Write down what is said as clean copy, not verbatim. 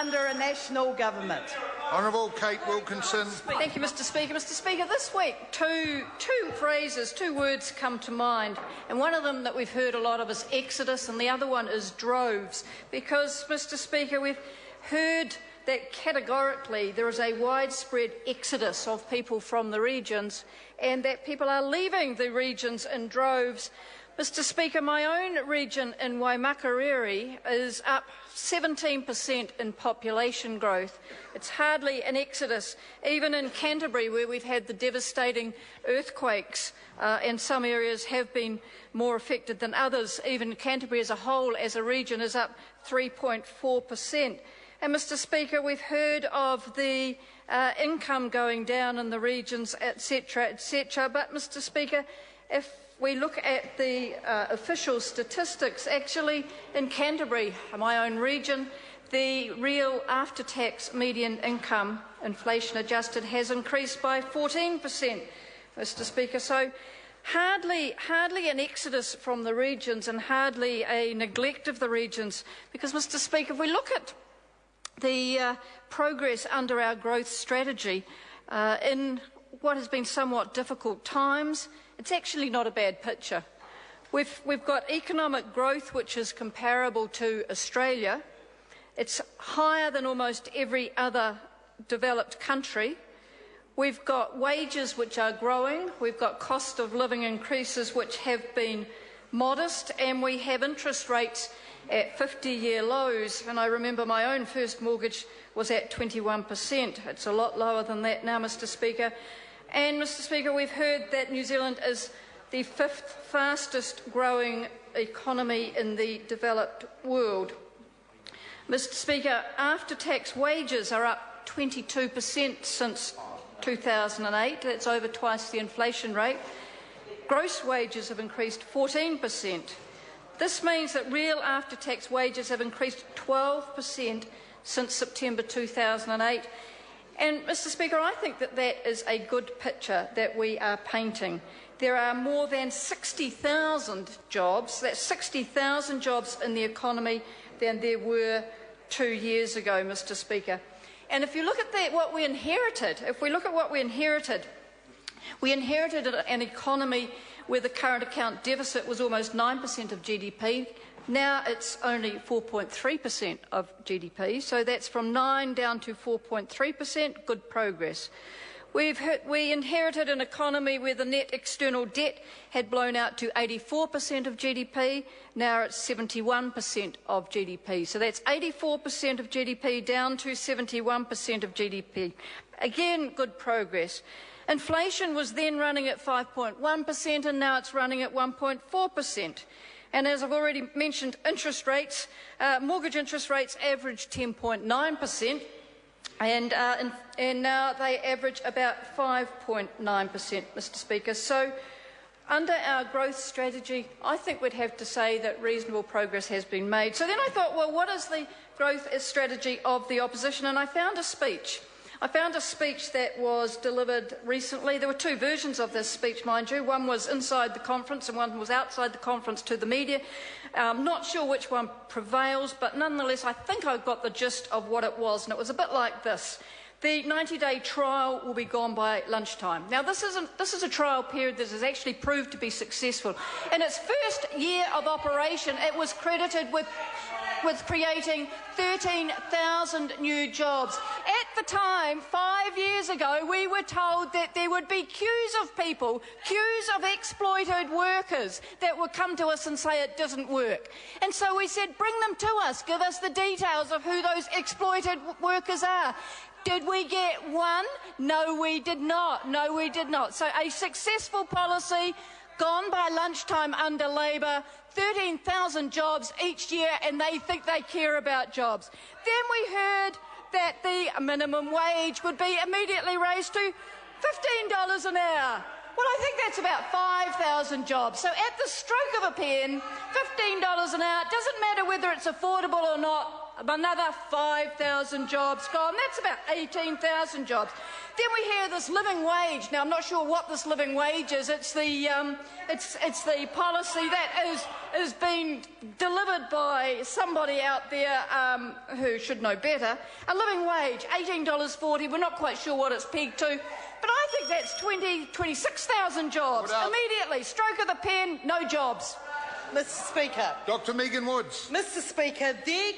under a national government. Honourable Kate Wilkinson. Thank you, Mr Speaker. Mr Speaker, this week two words come to mind, and one of them that we've heard a lot of is exodus, and the other one is droves, because, Mr Speaker, we've heard that categorically there is a widespread exodus of people from the regions and that people are leaving the regions in droves. Mr Speaker, my own region in Waimakariri is up 17% in population growth. It's hardly an exodus. Even in Canterbury, where we've had the devastating earthquakes, and some areas have been more affected than others, even Canterbury as a whole, as a region, is up 3.4%. And, Mr Speaker, we've heard of the income going down in the regions, etc., etc. But, Mr Speaker, if we look at the official statistics, actually in Canterbury, my own region, the real after-tax median income, inflation adjusted, has increased by 14%, Mr Speaker. So hardly an exodus from the regions and hardly a neglect of the regions, because, Mr Speaker, if we look at the progress under our growth strategy in what has been somewhat difficult times, it's actually not a bad picture. We've got economic growth which is comparable to Australia. It's higher than almost every other developed country. We've got wages which are growing. We've got cost of living increases which have been modest, and we have interest rates at 50-year lows. And I remember my own first mortgage was at 21%. It's a lot lower than that now, Mr Speaker. And, Mr Speaker, we've heard that New Zealand is the 5th fastest growing economy in the developed world. Mr Speaker, after-tax wages are up 22% since 2008. That's over twice the inflation rate. Gross wages have increased 14%. This means that real after-tax wages have increased 12% since September 2008. And, Mr Speaker, I think that that is a good picture that we are painting. There are more than 60,000 jobs, that's 60,000 jobs in the economy than there were 2 years ago, Mr Speaker. And if you look at that, what we inherited, we inherited an economy where the current account deficit was almost 9% of GDP. Now it's only 4.3% of GDP, so that's from 9 down to 4.3%, good progress. We inherited an economy where the net external debt had blown out to 84% of GDP, now it's 71% of GDP. So that's 84% of GDP down to 71% of GDP. Again, good progress. Inflation was then running at 5.1% and now it's running at 1.4%. And as I've already mentioned, interest rates, mortgage interest rates average 10.9%, and now they average about 5.9%, Mr Speaker. So under our growth strategy, I think we'd have to say that reasonable progress has been made. So then I thought, well, what is the growth strategy of the opposition? And I found a speech. That was delivered recently. There were two versions of this speech, mind you. One was inside the conference and one was outside the conference to the media. Not sure which one prevails, but nonetheless I think I got the gist of what it was, and it was a bit like this. The 90-day trial will be gone by lunchtime. Now, this is a trial period that has actually proved to be successful. In its first year of operation, it was credited with creating 13,000 new jobs. At the time, 5 years ago, we were told that there would be queues of people, queues of exploited workers that would come to us and say it doesn't work. And so we said, bring them to us, give us the details of who those exploited workers are. Did we get one? No, we did not. No, we did not. So a successful policy gone by lunchtime under Labor, 13,000 jobs each year, and they think they care about jobs. Then we heard that the minimum wage would be immediately raised to $15 an hour. Well, I think that's about 5,000 jobs. So at the stroke of a pen, $15 an hour, it doesn't matter whether it's affordable or not, another 5,000 jobs gone. That's about 18,000 jobs. Then we hear this living wage. Now, I'm not sure what this living wage is. It's the policy that is being delivered by somebody out there who should know better. A living wage, $18.40. We're not quite sure what it's pegged to. But I think that's 26,000 jobs. Immediately, stroke of the pen, no jobs. Mr. Speaker. Dr. Megan Woods. Mr. Speaker, there